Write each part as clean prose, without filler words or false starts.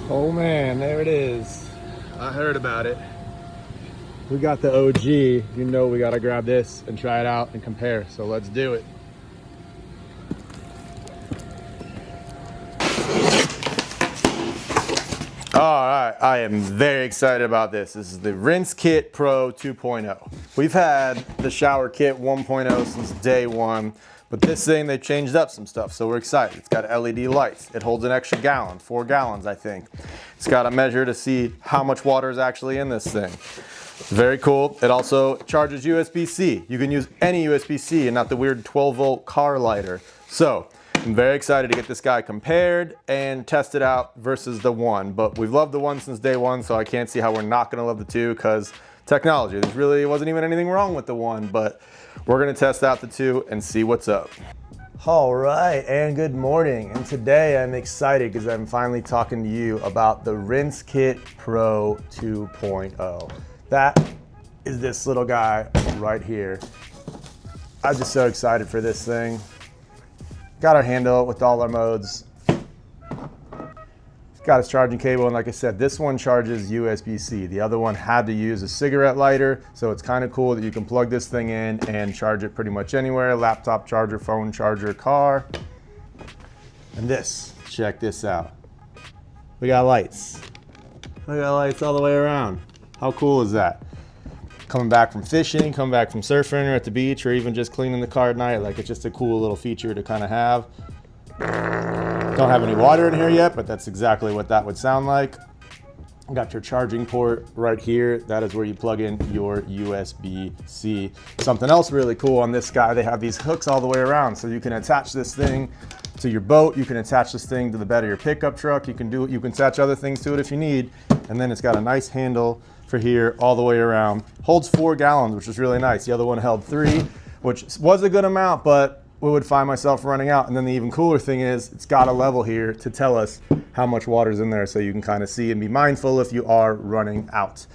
Oh man, there it is. I heard about it. We got the OG. You know we gotta grab this and try it out and compare. So let's do it. All right, I am very excited about this. This is the RinseKit PRO 2.0. We've had the shower kit 1.0 since day one, but this thing, they changed up some stuff, so we're excited. It's got LED lights. It holds an extra gallon, 4 gallons, I think. It's got a measure to see how much water is actually in this thing. Very cool. It also charges USB-C. You can use any USB-C and not the weird 12-volt car lighter. So, I'm very excited to get this guy compared and test it out versus the one, but we've loved the one since day one, so I can't see how we're not gonna love the two because technology. There really wasn't even anything wrong with the one, but we're gonna test out the two and see what's up. All right, and good morning. And today I'm excited because I'm finally talking to you about the RinseKit PRO 2.0. That is this little guy right here. I'm just so excited for this thing. Got our handle with all our modes. It's got its charging cable, and like I said, this one charges USB-C. The other one had to use a cigarette lighter, so it's kind of cool that you can plug this thing in and charge it pretty much anywhere. Laptop charger, phone charger, car. And this, check this out. We got lights. We got lights all the way around. How cool is that? Coming back from fishing, coming back from surfing or at the beach, or even just cleaning the car at night. Like, it's just a cool little feature to kind of have. Don't have any water in here yet, but that's exactly what that would sound like. Got your charging port right here. That is where you plug in your USB-C. Something else really cool on this guy, they have these hooks all the way around, so you can attach this thing to your boat, you can attach this thing to the bed of your pickup truck, you can attach other things to it if you need, and then it's got a nice handle for here all the way around. Holds 4 gallons, which is really nice. The other one held 3, which was a good amount, but we would find myself running out. And then the even cooler thing is it's got a level here to tell us how much water is in there, so you can kind of see and be mindful if you are running out.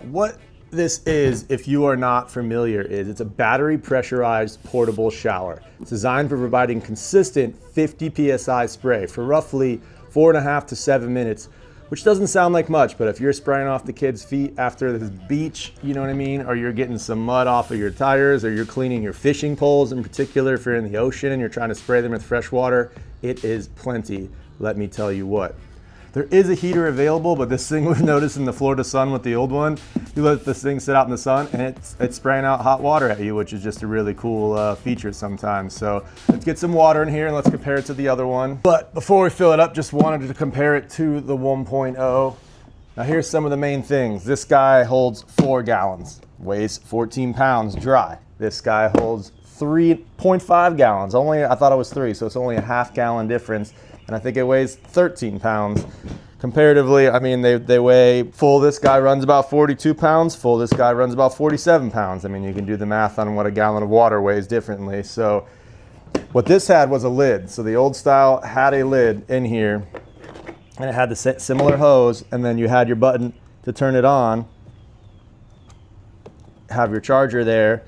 What this is, if you are not familiar, is it's a battery pressurized portable shower. It's designed for providing consistent 50 psi spray for roughly 4.5 to 7 minutes, which doesn't sound like much, but if you're spraying off the kids' feet after the beach, you know what I mean, or you're getting some mud off of your tires, or you're cleaning your fishing poles in particular, if you're in the ocean and you're trying to spray them with fresh water, it is plenty, let me tell you what. There is a heater available, but this thing we've noticed in the Florida sun with the old one, you let this thing sit out in the sun and it's spraying out hot water at you, which is just a really cool feature sometimes. So let's get some water in here and let's compare it to the other one. But before we fill it up, just wanted to compare it to the 1.0. Now here's some of the main things. This guy holds 4 gallons, weighs 14 pounds dry. This guy holds 3.5 gallons. I thought it was 3, so it's only a half gallon difference. And I think it weighs 13 pounds. Comparatively, I mean, they weigh full. This guy runs about 42 pounds. Full, this guy runs about 47 pounds. I mean, you can do the math on what a gallon of water weighs differently. So what this had was a lid. So the old style had a lid in here, and it had the similar hose, and then you had your button to turn it on, have your charger there,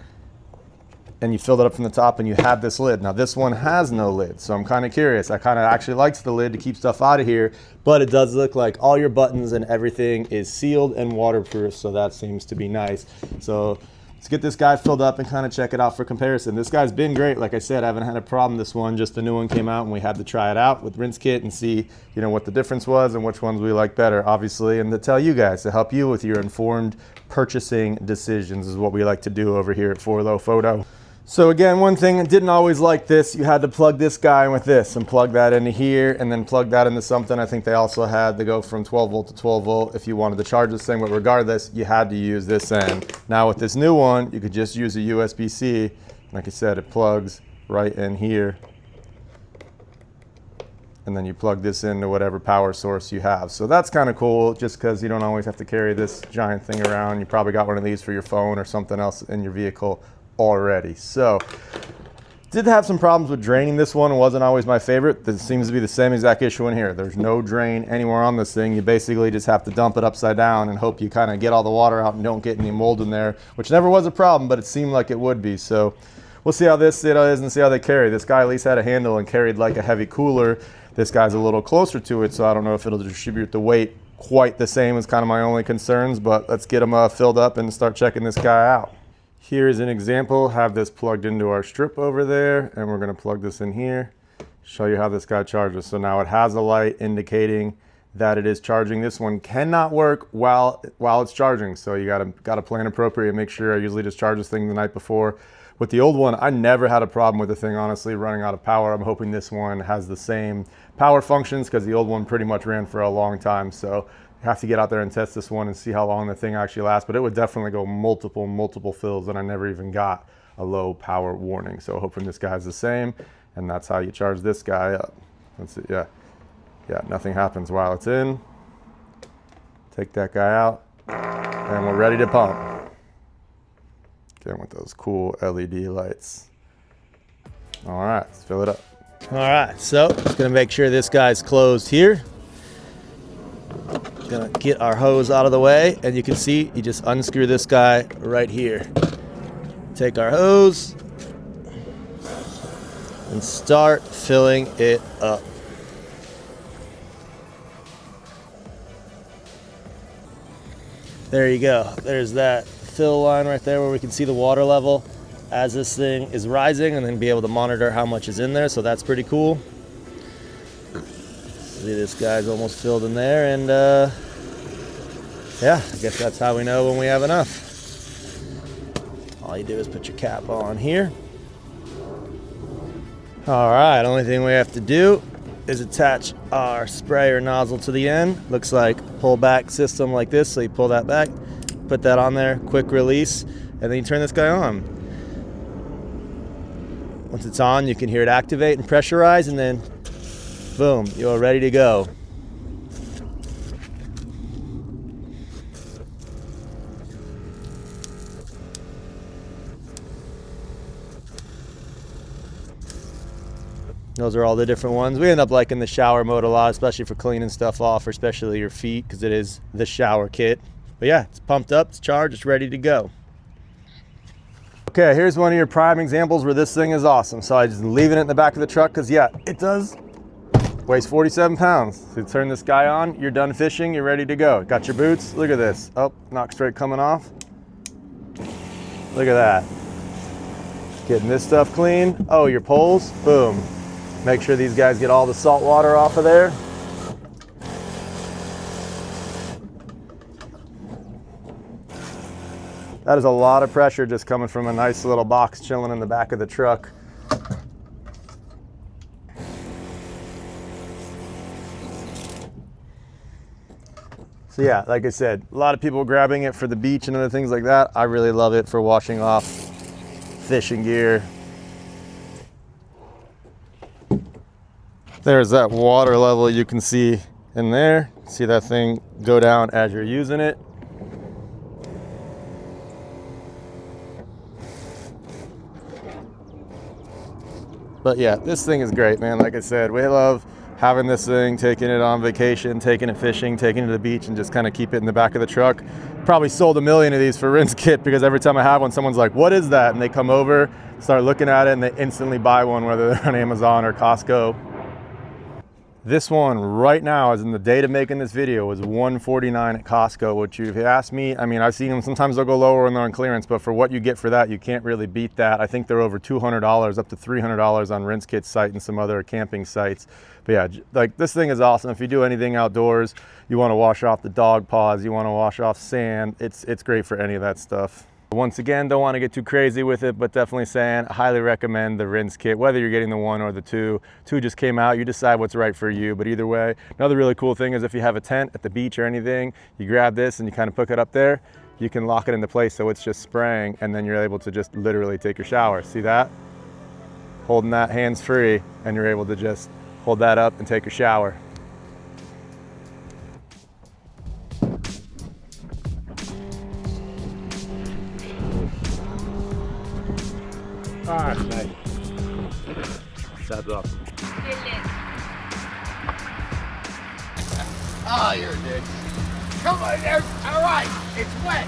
and you filled it up from the top and you have this lid. Now this one has no lid, so I'm kind of curious. I kind of actually liked the lid to keep stuff out of here, but it does look like all your buttons and everything is sealed and waterproof, so that seems to be nice. So let's get this guy filled up and kind of check it out for comparison. This guy's been great. Like I said, I haven't had a problem this one, just the new one came out and we had to try it out with RinseKit and see, you know, what the difference was and which ones we like better, obviously, and to tell you guys, to help you with your informed purchasing decisions is what we like to do over here at 4Low Photo. So again, one thing, I didn't always like this. You had to plug this guy in with this and plug that into here and then plug that into something. I think they also had to go from 12 volt to 12 volt if you wanted to charge this thing, but regardless, you had to use this end. Now with this new one, you could just use a USB-C. Like I said, it plugs right in here. And then you plug this into whatever power source you have. So that's kind of cool, just because you don't always have to carry this giant thing around. You probably got one of these for your phone or something else in your vehicle already. So did have some problems with draining this one. It wasn't always my favorite. This seems to be the same exact issue in here. There's no drain anywhere on this thing. You basically just have to dump it upside down and hope you kind of get all the water out and don't get any mold in there, which never was a problem, but it seemed like it would be. So we'll see how this is and see how they carry. This guy at least had a handle and carried like a heavy cooler. This guy's a little closer to it, so I don't know if it'll distribute the weight quite the same. Is kind of my only concerns, but let's get them filled up and start checking this guy out. Here's an example. Have this plugged into our strip over there, and we're gonna plug this in here. Show you how this guy charges. So now it has a light indicating that it is charging. This one cannot work while it's charging, so you gotta plan appropriately and make sure. I usually just charge this thing the night before. With the old one, I never had a problem with the thing, honestly, running out of power. I'm hoping this one has the same power functions because the old one pretty much ran for a long time. So you have to get out there and test this one and see how long the thing actually lasts. But it would definitely go multiple fills, and I never even got a low power warning. So hoping this guy's the same, and that's how you charge this guy up. Let's see, yeah, nothing happens while it's in. Take that guy out, and we're ready to pump. Again with those cool LED lights. All right, let's fill it up. All right, so just gonna make sure this guy's closed here. Gonna get our hose out of the way, and you can see you just unscrew this guy right here. Take our hose and start filling it up. There you go. There's that fill line right there where we can see the water level as this thing is rising, and then be able to monitor how much is in there. So that's pretty cool. See, this guy's almost filled in there, and yeah, I guess that's how we know when we have enough. All you do is put your cap on here. All right, only thing we have to do is attach our sprayer nozzle to the end. Looks like pull back system like this. So you pull that back, put that on there, quick release, and then you turn this guy on. Once it's on, you can hear it activate and pressurize, and then boom, you're ready to go. Those are all the different ones. We end up liking the shower mode a lot, especially for cleaning stuff off, or especially your feet, because it is the shower kit. But yeah, it's pumped up, it's charged, it's ready to go. Okay, here's one of your prime examples where this thing is awesome. So I just leaving it in the back of the truck because yeah, it does. Weighs 47 pounds. So you turn this guy on, you're done fishing, you're ready to go. Got your boots, look at this. Oh, knock straight coming off. Look at that. Getting this stuff clean. Oh, your poles, boom. Make sure these guys get all the salt water off of there. That is a lot of pressure just coming from a nice little box chilling in the back of the truck. So yeah, like I said, a lot of people grabbing it for the beach and other things like that. I really love it for washing off fishing gear. There's that water level you can see in there. See that thing go down as you're using it. But yeah, this thing is great, man. Like I said, we love having this thing, taking it on vacation, taking it fishing, taking it to the beach, and just kind of keep it in the back of the truck. Probably sold 1 million of these for RinseKit, because every time I have one, someone's like, what is that? And they come over, start looking at it, and they instantly buy one, whether they're on Amazon or Costco. This one right now, as in the date of making this video, was $149 at Costco, which you've asked me, I mean, I've seen them, sometimes they'll go lower when they're on clearance, but for what you get for that, you can't really beat that. I think they're over $200, up to $300 on RinseKit's site and some other camping sites. But yeah, like this thing is awesome. If you do anything outdoors, you want to wash off the dog paws, you want to wash off sand, it's great for any of that stuff. Once again, don't want to get too crazy with it, but definitely saying I highly recommend the RinseKit, whether you're getting the 1 or the 2. 2 just came out, you decide what's right for you, but either way. Another really cool thing is if you have a tent at the beach or anything, you grab this and you kind of hook it up there, you can lock it into place so it's just spraying, and then you're able to just literally take your shower. See that? Holding that hands free, and you're able to just hold that up and take your shower. All right, mate. That's awesome. Oh, you're a dick. Come on, there. All right, it's wet.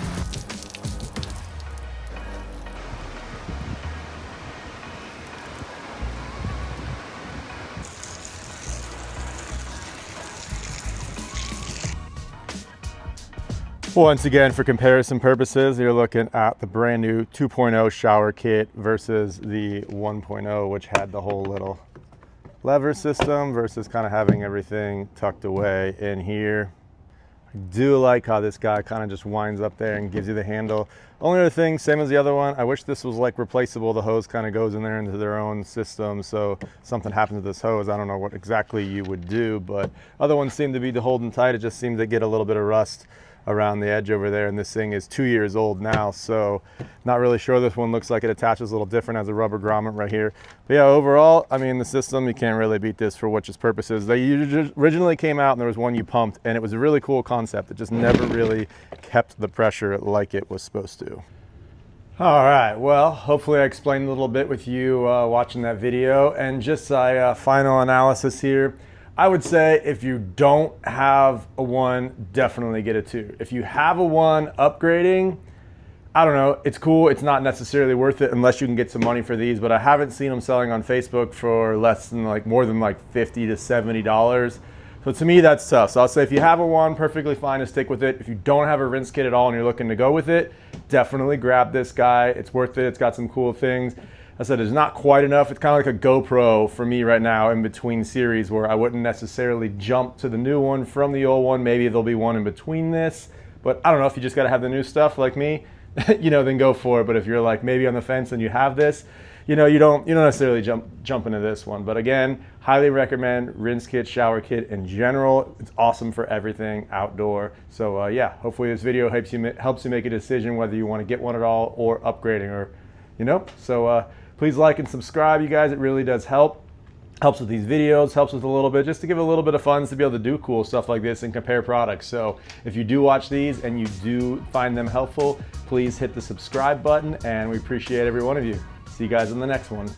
Once again, for comparison purposes, you're looking at the brand new 2.0 shower kit versus the 1.0, which had the whole little lever system versus kind of having everything tucked away in here. I do like how this guy kind of just winds up there and gives you the handle. Only other thing, same as the other one, I wish this was like replaceable. The hose kind of goes in there into their own system, so if something happens to this hose, I don't know what exactly you would do, but other ones seem to be holding tight. It just seems to get a little bit of rust around the edge over there, and this thing is 2 years old now, so not really sure. This one looks like it attaches a little different, as a rubber grommet right here. But yeah, overall, I mean, the system, you can't really beat this for what its purposes. They originally came out and there was one you pumped, and it was a really cool concept. It just never really kept the pressure like it was supposed to. All right, well, hopefully I explained a little bit with you watching that video, and just a final analysis here. I would say if you don't have a 1, definitely get a 2. If you have a 1, upgrading, I don't know, it's cool. It's not necessarily worth it unless you can get some money for these, but I haven't seen them selling on Facebook for less than more than $50 to $70. So to me, that's tough. So I'll say if you have a 1, perfectly fine to stick with it. If you don't have a rinse kit at all and you're looking to go with it, definitely grab this guy. It's worth it. It's got some cool things. I said it's not quite enough. It's kind of like a GoPro for me right now in between series, where I wouldn't necessarily jump to the new one from the old one. Maybe there'll be one in between this, but I don't know, if you just got to have the new stuff like me, then go for it. But if you're like maybe on the fence and you have this, you don't necessarily jump into this one. But again, highly recommend RinseKit shower kit in general. It's awesome for everything outdoor. So yeah, hopefully this video helps you make a decision whether you want to get one at all or upgrading, or so please like and subscribe, you guys. It really does help. Helps with these videos, helps with a little bit, just to give a little bit of fun, to be able to do cool stuff like this and compare products. So if you do watch these and you do find them helpful, please hit the subscribe button, and we appreciate every one of you. See you guys in the next one.